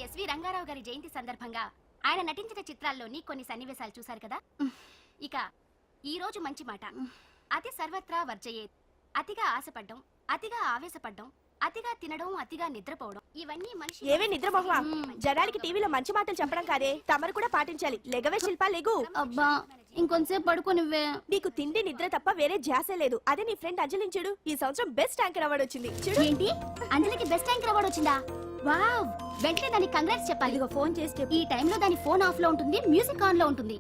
SV Rangarao గారి జయంతి సందర్భంగా ఆయన నటించిన చిత్రాల్లోని కొన్ని సన్నివేశాలు చూశారు కదా. ఇక ఈ రోజు మంచి మాట. అతి సర్వత్రా వర్జయేత్. అతిగా ఆశపడ్డం, అతిగా ఆవేశపడ్డం, అతిగా తినడం, అతిగా నిద్రపోవడం, ఇవన్నీ మనిషి. ఏవే నిద్రపోవా? జనానికి టీవీలో మంచి మాటలు చెప్పడం కాదే, తమరు కూడా పాటించాలి. లెగవే శిల్పా, లెగు. అబ్బా ఇంకొంతసేపు పడుకోనివ్వే. నీకు తిండి నిద్ర తప్ప వేరే ధ్యాసే లేదు. అదే నీ ఫ్రెండ్ అంజలిని చూడు, ఈ సంవత్సరం బెస్ట్ యాంకర్ అవార్డు వచ్చింది. చూడు. ఏంటి, అంజలికి బెస్ట్ యాంకర్ అవార్డు వచ్చిందా? వావ్, వెంటనే దానికి కంగ్రాట్స్ చెప్పాలి. ఇదిగో ఫోన్ చేస్తే. ఈ టైంలో దాని ఫోన్ ఆఫ్ లో ఉంటుంది, మ్యూజిక్ ఆన్ లో ఉంటుంది.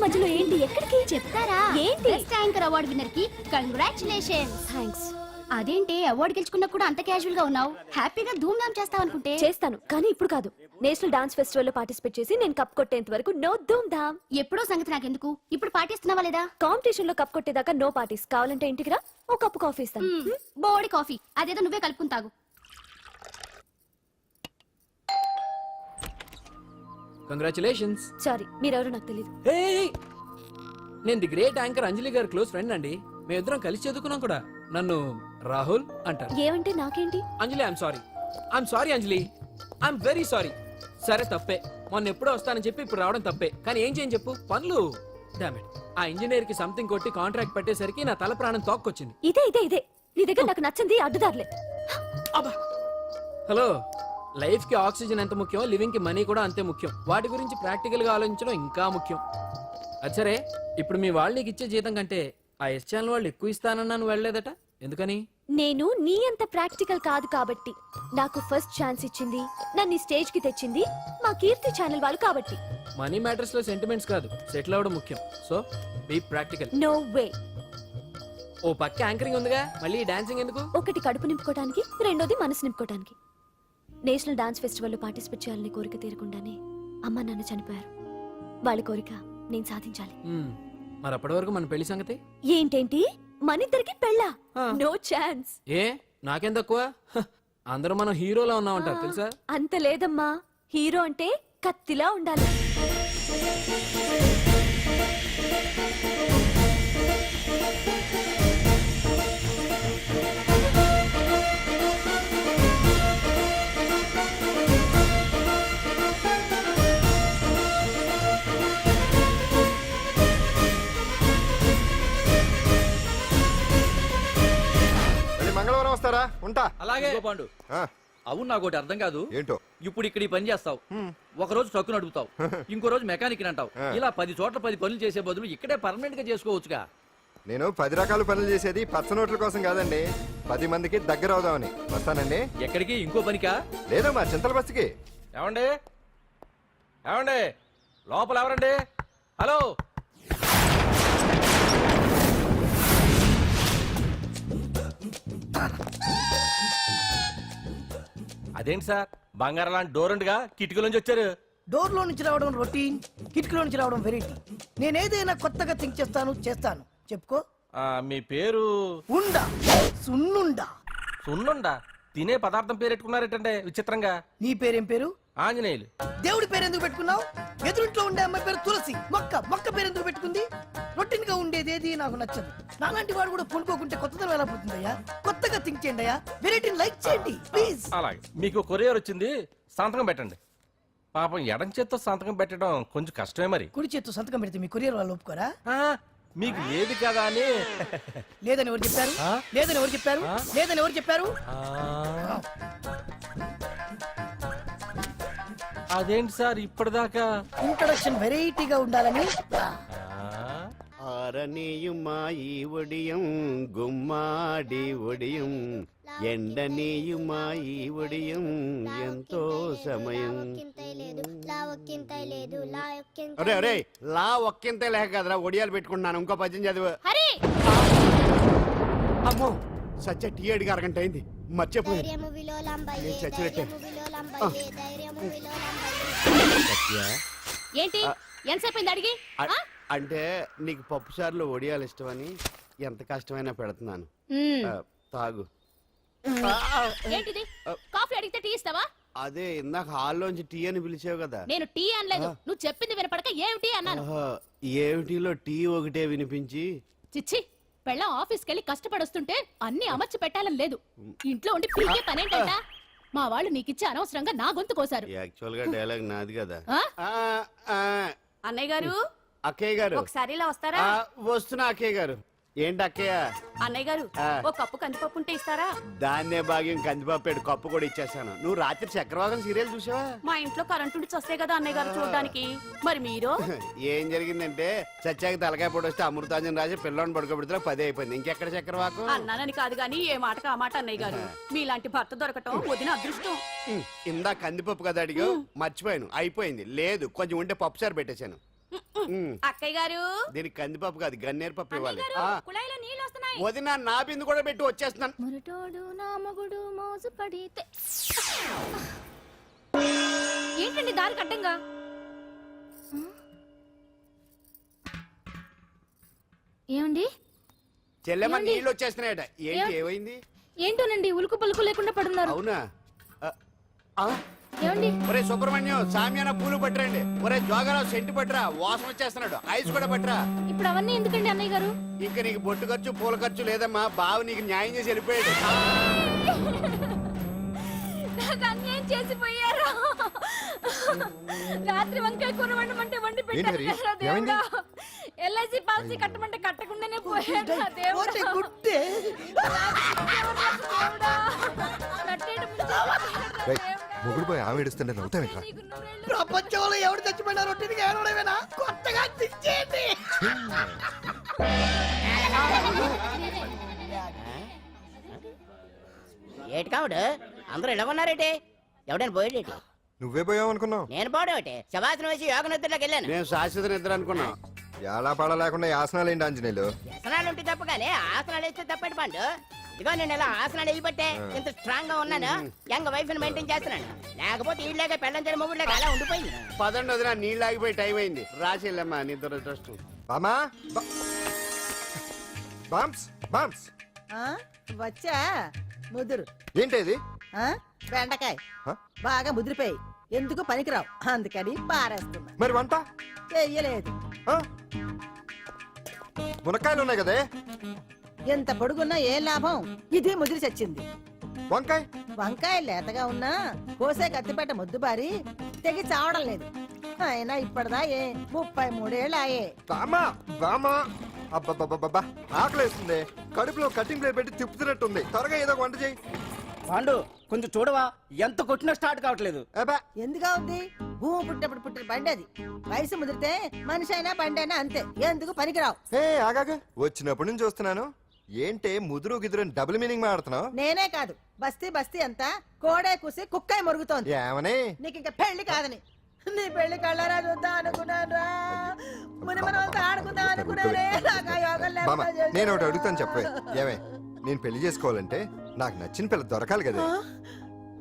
మధ్యలో ఏంటి, ఎక్కడికి చెప్తారా? ఏంటి? బెస్ట్ యాంకర్ అవార్డు విన్నర్ కి కంగ్రాచులేషన్స్. థాంక్స్. అదేంటి అవార్డు గెలుచుకున్నా కూడా అంత క్యాజువల్ గా ఉన్నావు? హ్యాపీగా ధూమ్ ధామ్ చేస్తావు అనుకుంటే. చేస్తాను, కానీ ఇప్పుడు కాదు. నేషనల్ డాన్స్ ఫెస్టివల్ లో పార్టిసిపేట్ చేసి నేను కప్ కొట్టేంత వరకు నో ధూమ్ ధామ్. ఎప్పుడో సంగతి నాకెందుకు, ఇప్పుడు పాటిస్తున్నావా లేదా? కాంపిటీషన్ లో కప్ కొట్టేదాకా నో పార్టీస్. కావాలంటే ఇంటికి రా, ఓ కప్పు కాఫీ ఇస్తాను. బోడి కాఫీ అదేదో నువ్వే కలుపుకుని తాగు. కంగ్రాచులేషన్స్. సారీ, మీరెవరో నాకు తెలియదు. నేను ది గ్రేట్ యాంకర్ అంజలి గారి క్లోజ్ ఫ్రెండ్ అండి. మేమిద్దరం కలిసి చదువుకున్నాం కూడా. నన్ను రాహుల్ అంటారు. ఏమంటే నాకేంటి? Anjali, I'm sorry Anjali, I'm very sorry. సరే తప్పే, మొన్న ఎప్పుడో వస్తానని చెప్పి ఇప్పుడు రావడం తప్పే. కానీ ఏం చేయని చెప్పు, పనులు. డామిట్, ఆ ఇంజనీర్ కి సంథింగ్ కొట్టి కాంట్రాక్ట్ పెట్టేసరికి నా తల ప్రాణం తోక్కొచ్చింది. ఇదే నీ దగ్గర నాకు నచ్చింది అడ్డుదారులే. అబ్బా, హలో, లైఫ్ కి ఆక్సిజన్ ఎంత ముఖ్యం, లివింగ్ కి మనీ కూడా అంతే ముఖ్యం. వాటి గురించి ప్రాక్టికల్ గా ఆలోచించడం ఇంకా ముఖ్యం. అచ్చరే, ఇప్పుడు మీ వాళ్ళు నీకు ఇచ్చే జీతం కంటే ఆ ఎస్ ఛానల్ వాళ్ళు ఎక్కువ ఇస్తానన్నాను, వెళ్ళలేదట ఎందుకని? నేను నీ అంత ప్రాక్టికల్ కాదు కాబట్టి. నాకు ఫస్ట్ ఛాన్స్ ఇచ్చింది, నన్ను స్టేజ్ కి తెచ్చింది మా కీర్తి ఛానల్ వాళ్ళు కాబట్టి. మనీ మ్యాటర్స్ లో సెంటిమెంట్స్ కాదు, సెటిల్ అవ్వడం ముఖ్యం. So be practical. No way. ఓ పక్క యాంకరింగ్ ఉందిగా, మళ్ళీ డాన్సింగ్ ఎందుకు? ఒకటి కడుపు నింపుకోవడానికి, రెండోది మనసు నింపుకోవడానికి. నేషనల్ డాన్స్ ఫెస్టివల్ లో పార్టిసిపేట్ చేయాలని కోరిక తీరకుండానే అమ్మ నాన్న చనిపోయారు. వాళ్ళ కోరిక నేను సాధించాలి. మరి అప్పటి వరకు మన పెళ్లి సంగతి ఏంటేంటి? మనిద్దరికి పెళ్ళా? No chance. ఏ నాకేం తక్కువ? అందరూ మనం హీరోలా ఉన్నామంటారు తెలుసా? అంత లేదమ్మా, హీరో అంటే కత్తిలా ఉండాలి. మంగళవారం వస్తారా? ఉంటా. అలాగే పాండు. అవును, నాకు ఒకటి అర్థం కాదు. ఏంటో? ఇప్పుడు ఇక్కడ ఈ పని చేస్తావు, ఒక రోజు ట్రక్కు నడుపుతావు, ఇంకో రోజు మెకానిక్ అంటావు. ఇలా 10 చోట్ల 10 పనులు చేసే బదులు ఇక్కడే పర్మనెంట్ గా చేసుకోవచ్చుగా. నేను 10 రకాల పనులు చేసేది పచ్చ నోట్ల కోసం కాదండి, 10 మందికి దగ్గర అవుదామని. వస్తానండి. ఎక్కడికి? ఇంకో పనికా? లేదు, మా చింతల బస్సుకి. ఏమండి ఏమండి, లోపల ఎవరండి? హలో. అదేంటి సార్, బంగారం లాంటి డోర్ ఉండగా కిటికీలోంచి వచ్చారు? డోర్ లో నుంచి రావడం రొటీన్, కిటికీలో నుంచి రావడం వెరైటీ. నేనేదైనా కొత్తగా థింక్ చేస్తాను. చెప్పుకో. మీ పేరు? ఉండా, సున్నుండా. సున్నుండా? తినే పదార్థం పేరు పెట్టుకున్నారేటంటే విచిత్రంగా. నీ పేరేం పేరు? ఆంజనేయులు. దేవుడి పేరు ఎందుకు పెట్టుకున్నావు? ఎదురింట్లో ఉండే అమ్మాయి పేరు తులసి. మొక్క పేరు ఎందుకు పెట్టుకుంది? రొటీన్ గా ఉండేది ఏది నాకు నచ్చదు. నాలాంటి వాడు కూడా కొనుక్కోకుంటే కొత్తదనం ఎలా పోతుందయ్యా? కొత్తగా థింక్ చేయండి అయ్యా, వెరైటీని లైక్ చేయండి ప్లీజ్. అలాగే, మీకు కొరియర్ వచ్చింది, సంతకం పెట్టండి. పాపం ఎడం చేత్తో సంతకం పెట్టడం కొంచెం కష్టమే. మరి కుడి చేత్తో సంతకం పెడితే మీ కొరియర్ వాళ్ళు ఒప్పుకోరా? మీకు ఏది కదా అని. లేదని ఎవరు చెప్పారు? లేదని ఎవరు చెప్పారు? లేదని ఎవరు చెప్పారు? అదేంటి సార్ ఇప్పటిదాకా ఇంట్రడక్షన్ వెరైటీగా ఉండాలని. ஆரணியும் மாயி ஒடியும் கும்மாடி ஒடியும் ఎండనీయుమా ఈ ఉడియం ఎంతో సమయం. ఒరే ఒరే లా ఒక్కింతే లేక కదరా ఒడియాలు పెట్టుకుంటున్నాను. ఇంకో పద్యం చదువు. హరి అమ్మో సత్య టీ అడిగి అరగంట అయింది. మర్చిపోయి నేను చచ్చినట్టే. సత్య ఏంటి ఎంతసేపు అడిగి అ- అంటే నీకు పప్పు సార్లు ఒడియాలు ఇష్టమని ఎంత కష్టమైనా పెడుతున్నాను. ఆ, తాగు. ఏంటిది కాఫీ అడిగితే టీ ఇస్తావా? అదే ఇందాక హాల్లోంచి టీ అని పిలిచావు కదా. నేను టీ అనలేదు, నువ్వు చెప్పింది వినపడక ఏమిటి అన్నాను. ఆహా, ఏమిటిలో టీ ఒకటే వినిపించి చిచ్చి పెళ్ళం ఆఫీస్కి వెళ్ళి కష్టపడొస్తుంటే అన్ని అమర్చి పెట్టాలని లేదు. ఇంట్లో ఉండి పీకే పనేంటంట? మా వాళ్ళు నీకిచ్చి అనవసరంగా నా గొంతు కోసారు. యాక్చువల్ గా డైలాగ్ నాది కదా. ఆ? ఆ, ఆ, అన్నయ్య గారు అక్కయ్య గారు ఒకసారి ఇలా వస్తారా? ఆ, వస్తున్నా అక్కయ్య గారు. ఏంటి అక్కయ్య? అన్నయ్య గారు ఆ. ఓ కప్పు కందిపప్పు ఉంటే ఇస్తారా? దాన్నే భాగ్యం కందిపాపేడు కప్పు కూడా ఇచ్చేసాను. నువ్వు రాత్రి చక్రవాకం సీరియల్ చూసావా? మా ఇంట్లో కరెంటు ఉండి వస్తే కదా అన్నయ్య గారు చూడడానికి. మరి మీరు ఏం జరిగిందంటే సత్యాకి తలకాయ పొడి వస్తే అమృతాంజన్ రాజు పిల్లని పడుకోబెడితే 10 అయిపోయింది. ఇంకెక్కడ చక్రవాకం? అన్నానని కాదు గాని ఏ మాటకు ఆ మాట అన్నయ్య గారు. మీలాంటి భర్త దొరకటం వదిన అదృష్టం. ఇందా కందిపప్పు కదా అడిగా మర్చిపోయాను. అయిపోయింది. లేదు కొంచెం ఉంటే పప్పు సార్ పెట్టేశాను. అక్కయ్య గారు దీనికి కందిపప్పు కాదు గన్నేరు పప్పు ఇవ్వాలి. ఆ, కుళాయిలో నీళ్ళు వస్తున్నాయి. వదిన నా బిందు కూడా పెట్టి వచ్చేస్తున్నాను. మురటోడు నా మగుడు మోజు పడితే. ఏంటండి దారి కట్టంగా? ఏమండి చెల్లెమ్మ ఏమండి? నీళ్ళు వచ్చేస్తున్నాయట. ఏంటి ఏమైంది? ఏంటోనండి ఉలుకు పలుకు లేకుండా పడున్నారు. అవునా? ఆ, ఆ? ఏమండి ఒరే సుబ్రహ్మణ్యం సామ్యాన పూలు పట్టరండి. ఒరే జోగరావు సెంటు పట్టరా, వాసన వచ్చేస్తున్నాడు. ఐస్ కూడా పట్టరా. ఇప్పుడు అవన్నీ ఎందుకండి అన్నయ్య గారు? ఇంకా నీకు బొట్టు ఖర్చు పూల ఖర్చు లేదమ్మా. బావ నీకు న్యాయం చేసి వెళ్ళిపోయాడు. నాకు అన్యాయం చేసిపోయారు. రాత్రి వంకాయ కూర వండమంటే వండి పెట్టారు హరి? కదరా దేవుడా. ఏమైంది? ఎల్ఐసి పాలసీ కట్టమంటే కట్టకుండానే పోయాడు నా దేవుడా. పోతే గుట్టే దేవుడా. కట్టేయడం ముంచేసాడు రేయ్, దేవుడా. మొగుడు పోయి ఆమె ఏడుస్తుంటే నవ్వుతావేంట్రా? నీకు నూరేళ్ళు ప్రపంచంలో ఎవడు చచ్చిపోయినా రొట్టెనిగా ఏడవడమేనా? కొత్తగా తెచ్చేయండి. ఏటి కావుడు అందరూ ఇలా ఉన్నారేటి? ఎవడైనా పోయేటి? నువ్వే పోయావు అనుకున్నావు. నేను పోవడం ఒకటి శవాసనం వేసి యోగ నిద్రలోకి వెళ్ళాను. నేను శాశ్వత నిద్ర అనుకున్నా. ఎలా పడ లేకుండా యాసనాలు ఏంటి ఆంజనేయులు? వ్యసనాలు ఉంటే తప్ప కానీ ఆసనాలు వేస్తే తప్పటి పండు. ఇదిగో నేను ఇలా ఆసనాలు వేయబట్టే ఇంత స్ట్రాంగ్ గా ఉన్నాను. యంగ్ వైఫ్ ని మెయింటైన్ చేస్తున్నాను. లేకపోతే ఈళ్ళగా పెళ్ళంచని మొగుడులాగా అలా ఉండిపోయింది. పదండి వదిన నీళ్ళు ఆగిపోయి టైం అయింది. రాసేళ్ళమ్మా నిద్ర ట్రస్ట్. బామా బామ్స్ బామ్స్ ఆ వచ్చా ముదురు ఏంటి ఇది? ఆ బెండకాయ హ? బాగా ముదిరిపోయి ఎందుకు పనికిరావు అందుకని పారేస్తున్నా. మరి వంట? చెయ్యలేదు. ఆ? మునక్కాయలు ఉన్నాయి కదే. ఎంత పొడుగున్నా ఏం లాభం? ఇది ముదిరి చచ్చింది. వంకాయ వంకాయ లేతగా ఉన్నా కోసే కత్తిపేట ముద్దుబారి తెగి చావడం లేదు. అయినా ఇప్పటిదా 33 ఏళ్ళాయే. బామా బామా అబ్బబ్బబ్బబ్బా ఆకలేస్తుంది. కడుపులో కటింగ్ ప్లేట్ పెట్టి తిప్పుతున్నట్టుంది. త్వరగా ఏదో ఒక వంట చేయి. పాండు కొంచెం చూడవా, ఎంత కొట్టినా స్టార్ట్ కావట్లేదు. అబ్బా ఎందుగా ఉంది? భూమి పుట్టినప్పుడు పుట్టిన బండి అది. వయసు ముదిరితే మనిషి అయినా బండి అయినా అంతే. ఎందుకు పనికిరావు. ఏ ఆగాగా వచ్చినప్పటి నుంచి చూస్తున్నాను. ఏంటే ముదురు గిదురు డబుల్ మీనింగ్ మాడుతున్నావు? నేనే కాదు బస్తీ బస్తీ అంతా కోడే కూసి కుక్కాయి మొరుగుతోంది. ఏమని? నీకు ఇంకా పెళ్లి కాదని. నీ పెళ్లి కళ్ళారా చూద్దాం అనుకున్నారా? ముని మనవలతో ఆడుకుందాం అనుకున్నారే. నాకు ఆ యోగం బామ్మ లేకుండా చేశారు. నేను ఒకటి అడుగుతాను చెప్పే. ఏమే నేను పెళ్లి చేసుకోవాలంటే నాకు నచ్చిన పిల్ల దొరకాలి కదా. ఆ?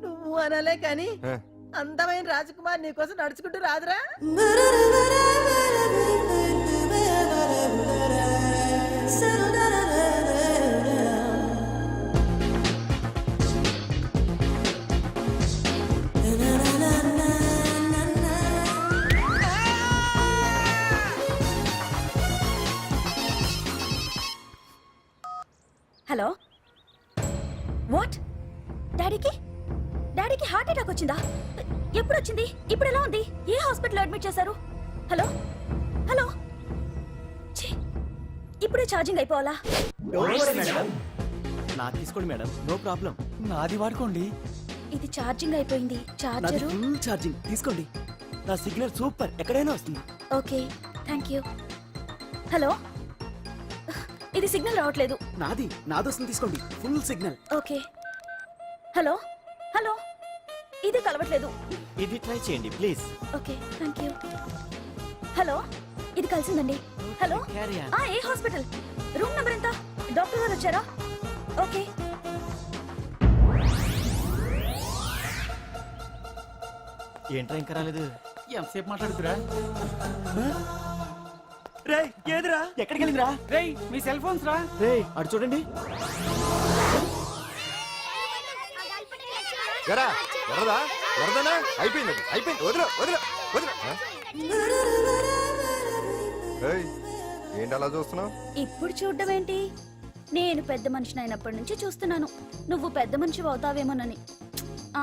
నువ్వు అనలే కాని ఆ. అందమైన రాజకుమార్ నీకోసం నడుచుకుంటూ రాదురా? Hello what? డాడీకి హార్ట్ అటాక్ వచ్చిందా? ఎప్పుడు వచ్చింది? ఇప్పుడు ఎలా ఉంది? ఏ హాస్పిటల్ అడ్మిట్ చేశారు? హలో హలో ఛీ, ఇప్పుడే ఛార్జింగ్ అయిపోవాలా? నా తీసుకోండి మేడం, నో ప్రాబ్లం. నాది వాడుకోండి. ఇది ఛార్జింగ్ అయిపోయింది. నాది చార్జరు ఫుల్ ఛార్జింగ్, తీసుకోండి. నా సిగ్నల్ సూపర్, ఎక్కడైనా వస్తుంది. Okay thank you. హలో ఇది సిగ్నల్ రావట్లేదు. నాది వస్తుంది, తీసుకోండి. Full signal. Okay hello hello ఇది కలవట్లేదు. ఇది ట్రై చేయండి please. Okay thank you. Hello ఇది కలిసిందండి. హలో ఏ హాస్పిటల్? రూమ్ నెంబర్ ఎంత? డాక్టర్ గారు వచ్చారా? ఓకే. ఏంట్రా ఇంకా రాలేదు? ఎంతసేపు మాట్లాడుతురా? రే ఏదిరా? ఎక్కడికి వెళ్ళిందిరా? రేయ్ మీ సెల్ ఫోన్స్ రా. రే అటు చూడండి. ఎరా వరదా వరదనా అయిపోయింది అది. అయిపోయింది వదిలే వదిలే వదిలే ఆ? ఏయ్, ఏంటి అలా చూస్తున్నావు? ఇప్పుడు చూడ్డం ఏంటి? నేను పెద్ద మనిషిని అయినప్పటి నుంచి చూస్తున్నాను నువ్వు పెద్ద మనిషి అవుతావేమోనని.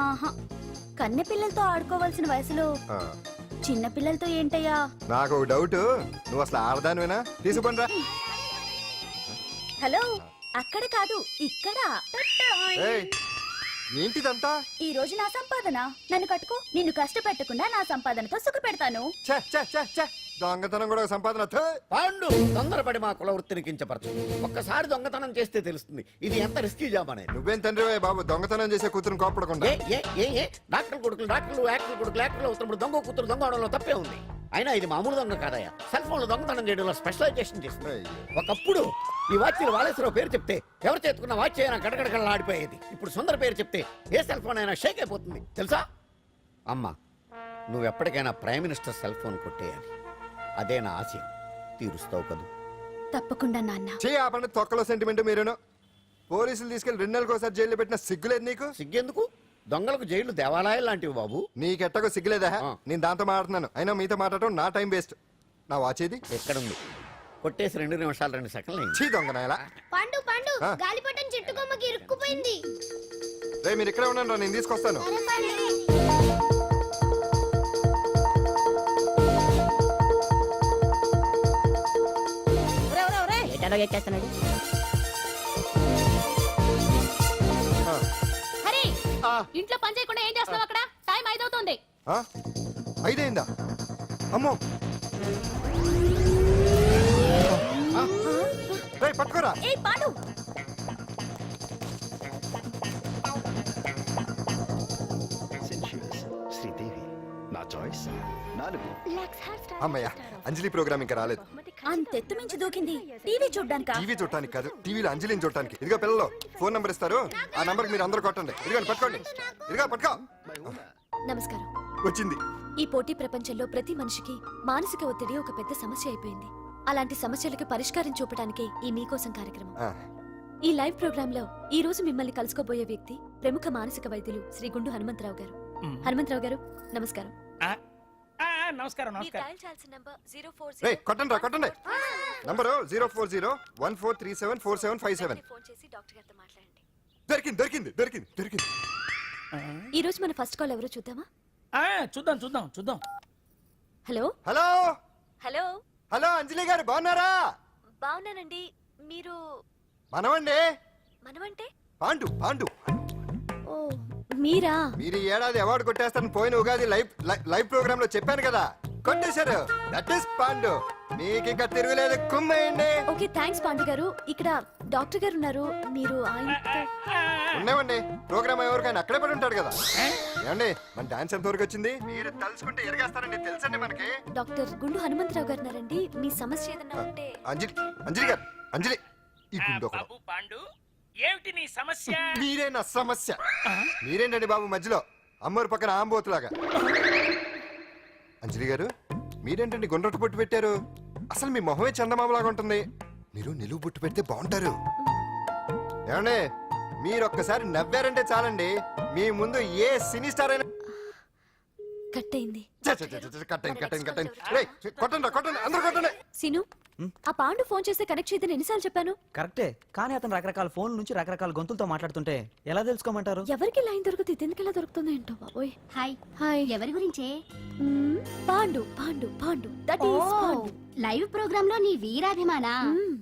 ఆహా, కన్నె పిల్లలతో ఆడుకోవాల్సిన వయసులో చిన్న పిల్లలతో ఏంటయ్యా? నాకు ఒక డౌట్, నువ్వు అసలు ఆడదానివేనా? తీసుకుంటా. హలో అక్కడ కాదు ఇక్కడ. ఏయ్, ఏంటిదంతా? ఈ రోజు నా సంపాదన. నన్ను కట్టుకో. నిన్ను కష్టపెట్టకుండా నా సంపాదనతో సుఖ పెడతాను. ఛే, ఛే, ఛే, ఛే. దొంగతనం కూడా ఒక సంపాదన. థూ. పాండు తొందరపడి మా కుల వృత్తిని కించపరచు. ఒక్కసారి దొంగతనం చేస్తే తెలుస్తుంది ఇది ఎంత రిస్కీ జాబ్ అనేది. నువ్వేం తండ్రివే బాబు, దొంగతనం చేసే కూతురు కోపడకుండా. ఏ డాక్టర్ కొడుకులు డాక్టర్లు, యాక్టర్ కొడుకులు యాక్టర్లు అవుతున్నప్పుడు దొంగ కూతురు దొంగ అవడంలో తప్పే ఉంది. అయినా ఇది మామూలు దొంగ కాదయ్యా, సెల్ ఫోన్ లో దొంగతనం చేయడంలో స్పెషలైజేషన్ చేస్తుంది. అయ్యో. ఒకప్పుడు ఈ వాచ్లు వాలేశ్వరరావు పేరు చెప్తే ఎవరు చేతుకున్న వాచ్ అయినా గడగడగడలా ఆడిపోయేది. ఇప్పుడు సుందర పేరు చెప్తే ఏ సెల్ ఫోన్ అయినా షేక్ అయిపోతుంది తెలుసా? అమ్మా, నువ్వు ఎప్పటికైనా ప్రైమ్ మినిస్టర్ సెల్ ఫోన్ కొట్టేయాలి. అదే నా ఆశ. తీరుస్తావు కదూ? తప్పకుండా నాన్న. ఆపండి తొక్కలో సెంటిమెంట్ మీరేను. పోలీసులు తీసుకెళ్లి 2 నెలలకు జైల్లో పెట్టిన సిగ్గులేదు నీకు? సిగ్గెందుకు? దొంగలకు జైలు దేవాలయాలు లాంటివి బాబు. నీకెట్టకు సిగ్గులేదా? ఆ. నేను దాంతో మాట్లాడుతున్నాను, అయినా మీతో మాట్లాడటం నా టైం వేస్ట్. నా వాచేది ఎక్కడుంది? కొట్టేసి 2 నిమిషాలు 2 సెకండ్లు అయింది. చీ దొంగనాయలా. పండు పండు ఆ? గాలిపటం చెట్టు కొమ్మకి ఇరుక్కుపోయింది. రే మీరు ఇక్కడే ఉండండి రా, నేను తీసుకొస్తాను. ఎటలో ఎక్కేస్తున్నాడు. ఆ. హరి, ఇంట్లో పని చేయకుండా ఏం చేస్తావు అక్కడ? టైం 5 అవుతుంది. ఆ? 5 అయిందా? అమ్మో. రేయ్, పట్టుకోరా. ఏ పాడు. శ్రీదేవి నా చాయిస్ 4. అమ్మయ్య, అంజలి ప్రోగ్రామ్ ఇంకా రాలేదు. అంతెత్తు మించి దూకింది. టీవీ చూడ్డానికా? టీవీ చూడటానికి కాదు, టీవీలో అంజలిని చూడటానికి. ఇదిగో పిల్లలు, ఫోన్ నంబర్ ఇస్తారు, ఆ నంబర్కి మీరు అందరూ కొట్టండి. ఇదిగోండి పట్టుకోండి. ఇదిగో పట్టుకో. నమస్కారం. వచ్చింది. ఈ పోటీ ప్రపంచంలో ప్రతి మనిషికి మానసిక ఒత్తిడి ఒక పెద్ద సమస్య అయిపోయింది. అలాంటి సమస్యలకు పరిష్కారం చూపడానికే ఈ మీకోసం కార్యక్రమం. ఆ. ఈ లైవ్ ప్రోగ్రామ్ లో ఈ రోజు మిమ్మల్ని కలుసుకోబోయే వ్యక్తి ప్రముఖ మానసిక వైద్యులు శ్రీ గుండు హనుమంతరావు గారు. హనుమంతరావు గారు నమస్కారం. నమస్కారం రేయ్, కొట్టండి రా, కొట్టండి. నంబరు 04014374757. దొరికింది దొరికింది దొరికింది దొరికింది. ఈ రోజు మన ఫస్ట్ కాల్ ఎవరో చూద్దామా? చూద్దాం చూద్దాం చూద్దాం. హలో హలో హలో హలో, అంజలి గారు బాగున్నారా? బాగున్నానండి. మీరు మనమండి, మనమంటే? పాండు పాండు. ఓ మీరా? మీరు ఈ ఏడాది అవార్డు కొట్టేస్తారని పోయిన ఉగాది లైవ్ ప్రోగ్రామ్ లో చెప్పాను కదా, కొట్టేశారు. That is Pandu. మీకు ఇంకా తిరుగులేదు, కుమ్మేయండి. ఓకే థ్యాంక్స్ పాండు గారు. ఇక్కడ డాక్టర్ గారు ఉన్నారు, మీరు ఆయనతో. ఉన్నామండి, ప్రోగ్రామ్ ఎవరికైనా అక్కడే పడి ఉంటాడు కదా. ఏమండి, మన డాన్స్ ఎంత వరకు వచ్చింది? మీరు తలుచుకుంటే ఎరగేస్తారండి, తెలుసండి మనకి. డాక్టర్ గుండు హనుమంతరావు గారు ఉన్నారండి. మీ సమస్య ఏదన్నా ఉంటే. అంజలి అంజలి గారు, అంజలి ఈ గుండు ఒకడు. పాండు ఏమిటి నీ సమస్య? మీరే నా సమస్య. మీరేంటండి బాబు మధ్యలో అమ్మోరు పక్కన ఆంబోతులాగా? అంజలి గారు, మీరేంటండి గుండ్రటి బొట్టు పెట్టారు? అసలు మీ మొహమే చందమామలాగా ఉంటుంది. మీరు నిలువు బొట్టు పెడితే బాగుంటారు. ఏమండి, మీరు ఒక్కసారి నవ్వారంటే చాలండి, మీ ముందు ఏ సినీ స్టార్ అయినా కట్ అయింది. కట్టండి కట్టండి కట్టండి. రేయ్, కొట్టండి కొట్టండి, అందరూ కొట్టండి. సీను, ఆ పాండు ఫోన్ చేస్తే కనెక్ట్ చేయదని ఎన్నిసార్లు చెప్పాను? కరెక్టే, కానీ అతను రకరకాల ఫోన్ నుంచి రకరకాల గొంతులతో మాట్లాడుతుంటే ఎలా తెలుసుకోమంటారు? ఎవరికి లైన్ దొరుకుతుంది, ఎందుకు ఎలా దొరుకుతుందో ఏంటో బాబోయ్. Hi hi. ఎవరి గురించే? Pandu Pandu Pandu that is Pandu. Live program లో నీ వీరాభిమానా?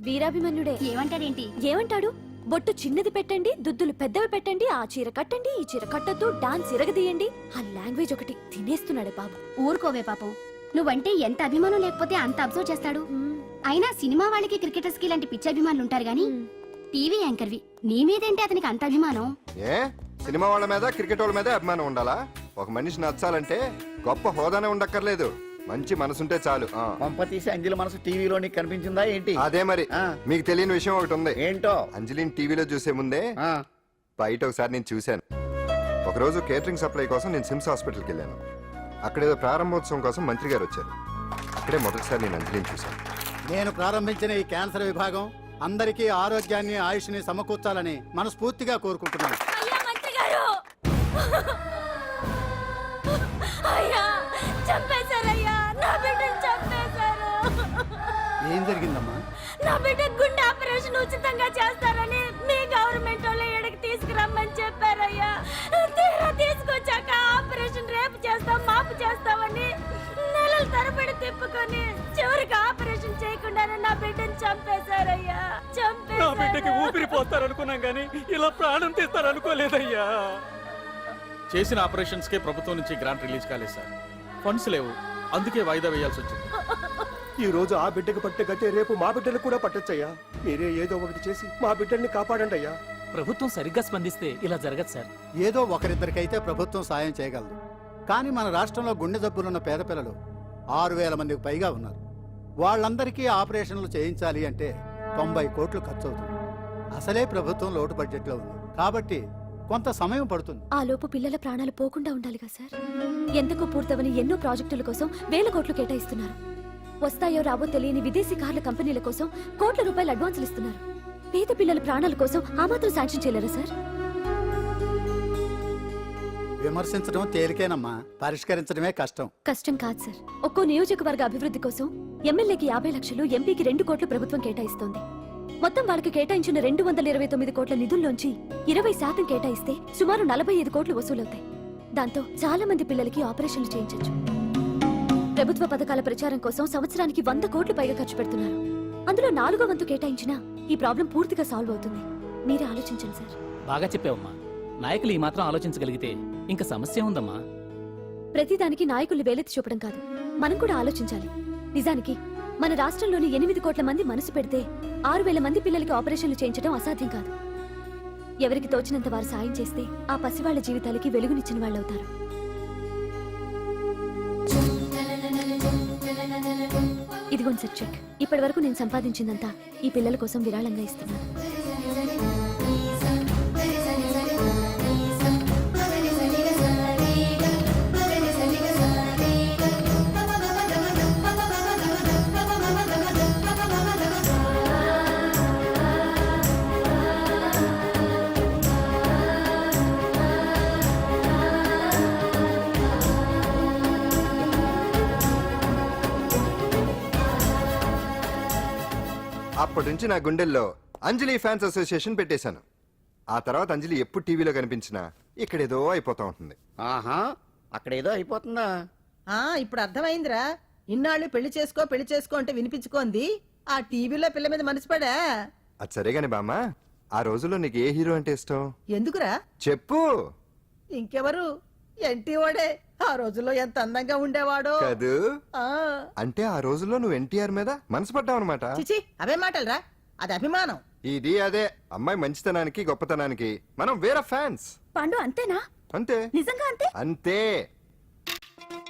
వీరాభిమన్యుడే. ఏమంటాడేంటి? ఏమంటాడు? బొట్టు చిన్నది పెట్టండి, దుద్దులు పెద్దవి పెట్టండి, ఆ చీర కట్టండి, ఈ చీర కట్టద్దు, డాన్స్ ఇరగదీయండి. ఆ లాంగ్వేజ్ ఒకటి తినేస్తున్నాడు బాబు. ఊరుకోవే పాపం, నువ్వంటే ఎంత అభిమానం లేకపోతే అంత అబ్జర్వ్ చేస్తాడు. అయినా సినిమా వాళ్ళకి క్రికెటర్స్ కి ఇలాంటి పిచ్చి అభిమానులు ఉంటారు గానీ టీవీ యాంకర్వి నీ మీదేంటి అతనికి అంత అభిమానం? ఏ సినిమా వాళ్ళ మీద క్రికెట్ వాళ్ళ మీద అభిమానం ఉండాలా? ఒక మనిషి నచ్చాలంటే గొప్ప హోదానే ఉండక్కర్లేదు, మంచి మనసుంటే చాలు. ఆ. పంప తీసి అంజలి మనసు టీవీలో నీకు కనిపించిందా ఏంటి? అదే మరి. ఆ. మీకు తెలియని విషయం ఒకటి ఉంది. ఏంటో? అంజలిని టీవీలో చూసే ముందే ఆ, బయట ఒకసారి నేను చూశాను. ఒకరోజు కేటరింగ్ సప్లై కోసం నేను సిమ్స్ హాస్పిటల్కి వెళ్ళాను. అక్కడేదో ప్రారంభోత్సవం కోసం మంత్రి గారు వచ్చారు. అక్కడే మొదటిసారి నేను అంజలిని చూశాను. నేను ప్రారంభించిన ఈ క్యాన్సర్ విభాగం అందరికీ ఆరోగ్యాన్ని ఆయుష్ని సమకూర్చాలని మనస్ఫూర్తిగా కోరుకుంటున్నాను. అయ్యా మంత్రి గారు, అయ్యా చంపేశారయ్యా, నా బిడ్డను చంపేశారు. ఏం జరిగిందమ్మా? నా బిడ్డ గుండె ఆపరేషన్ ఉచితంగా చేస్తారని మీ గవర్నమెంట్ వాళ్ళు ఇక్కడికి తీసుకురమ్మని చెప్పారయ్యా. తీరా తీసుకొచ్చాక ఆపరేషన్ రేపు చేస్తాం మాపు చేస్తామని నెలల తరబడి తిప్పుకొని చివరికి ఆపరేషన్ చేయకుండానే నా బిడ్డను చంపేశారయ్యా. నా బిడ్డకి చంపేశారు. ఊపిరి పోస్తారనుకున్నాం గానీ ఇలా ప్రాణం తీస్తారనుకోలేదయ్యా. చేసిన ఆపరేషన్స్ కే ప్రభుత్వం నుంచి గ్రాంట్ రిలీజ్ కాలేదు సార్. ఫండ్స్ లేవు, అందుకే వాయిదా వేయాల్సి వచ్చింది. ఈ రోజు ఆ బిడ్డకు పట్టే గట్టే రేపు మా బిడ్డలు కూడా పట్టొచ్చయ్యా. మీరే ఏదో ఒకటి చేసి మా బిడ్డల్ని కాపాడండి అయ్యా. ప్రభుత్వం సరిగ్గా స్పందిస్తే ఇలా జరగదు సార్. ఏదో ఒకరిద్దరికైతే ప్రభుత్వం సాయం చేయగలదు, కానీ మన రాష్ట్రంలో గుండె జబ్బులున్న పేద పిల్లలు 6,000 మందికి పైగా ఉన్నారు. వాళ్ళందరికీ ఆపరేషన్లు చేయించాలి అంటే 90 కోట్లు ఖర్చు అవుతుంది. అసలే ప్రభుత్వం లోటు బడ్జెట్లో ఉంది కాబట్టి కొంత సమయం పడుతుంది. ఆ లోపు పిల్లల ప్రాణాలు పోకుండా ఉండాలిగా సార్. ఎంతకు పూర్తవని ఎన్నో ప్రాజెక్టుల కోసం వేల కోట్లు కేటాయిస్తున్నారు. వస్తాయో రావో తెలియని విదేశీ కార్ల కంపెనీల కోసం కోట్ల రూపాయలు అడ్వాన్సులు ఇస్తున్నారు. పేద పిల్లల ప్రాణాల కోసం ఆ మాత్రం శాంక్షన్ చేయలేరా సార్? విమర్శించడం తేలికేనమ్మా, పరిష్కరించడమే కష్టం. కష్టం కాదు సార్. ఒక్కో నియోజకవర్గ అభివృద్ధి కోసం ఎమ్మెల్యేకి 50 లక్షలు, ఎంపీకి 2 కోట్లు ప్రభుత్వం కేటాయిస్తోంది. మొత్తం వాళ్ళకి కేటాయించిన 229 కోట్ల నిధుల్లోంచి 20% కేటాయిస్తే సుమారు 45 కోట్లు వసూలవుతాయి. దాంతో చాలా మంది పిల్లలకి ఆపరేషన్లు చేయించొచ్చు. ప్రభుత్వ పథకాల ప్రచారం కోసం సంవత్సరానికి 100 కోట్లు పైగా ఖర్చు పెడుతున్నారు. అందులో 4వ వంతు కేటాయించినా ఈ ప్రాబ్లం పూర్తిగా సాల్వ్ అవుతుంది. మీరే ఆలోచించండి సార్. బాగా చెప్పావమ్మా. నాయకులు ఈ మాత్రం ఆలోచించగలిగితే ఇంకా సమస్య ఉందమ్మా. ప్రతిదానికి నాయకుల్ని వేలెత్తి చూపడం కాదు, మనం కూడా ఆలోచించాలి. నిజానికి మన రాష్ట్రంలోని 8 కోట్ల మంది మనసు పెడితే 6,000 మంది పిల్లలకి ఆపరేషన్లు చేయించడం అసాధ్యం కాదు. ఎవరికి తోచినంత వారు సాయం చేస్తే ఆ పసివాళ్ల జీవితాలకి వెలుగునిచ్చిన వాళ్ళవుతారు. ఇదిగోండి సార్ చెక్. ఇప్పటి వరకు నేను సంపాదించిందంతా ఈ పిల్లల కోసం విరాళంగా ఇస్తున్నాను. అప్పటి నుంచి నా గుండెల్లో అంజలి ఫ్యాన్స్ అసోసియేషన్ పెట్టేశాను. ఆ తర్వాత అంజలి ఎప్పుడు టీవీలో కనిపించినా ఇక్కడేదో అయిపోతా ఉంటుంది. ఆహా, అక్కడేదో అయిపోతుందా? ఇప్పుడు అర్థమైందిరా. ఇన్నాళ్ళు పెళ్లి చేసుకో అంటే వినిపించుకోంది ఆ టీవీలో పిల్ల మీద మనసు పడా. అది సరే గాని బామ్మ, ఆ రోజుల్లో నీకు ఏ హీరో అంటే ఇష్టం? ఎందుకురా? చెప్పు. ఇంకెవరు? ఎన్టీ వాడే. ఆ రోజుల్లో ఎంత అందంగా ఉండేవాడో కాదు. ఆ. అంటే ఆ రోజుల్లో నువ్వు ఎన్టీఆర్ మీద మనసు పడ్డావు అనమాట. చిచి, అవే మాటలరా, అది అభిమానం. ఇది అదే అమ్మాయి మంచితనానికి గొప్పతనానికి మనం వేరే ఫ్యాన్స్. పాండు అంతేనా? అంతే. నిజంగా అంతే? అంతే.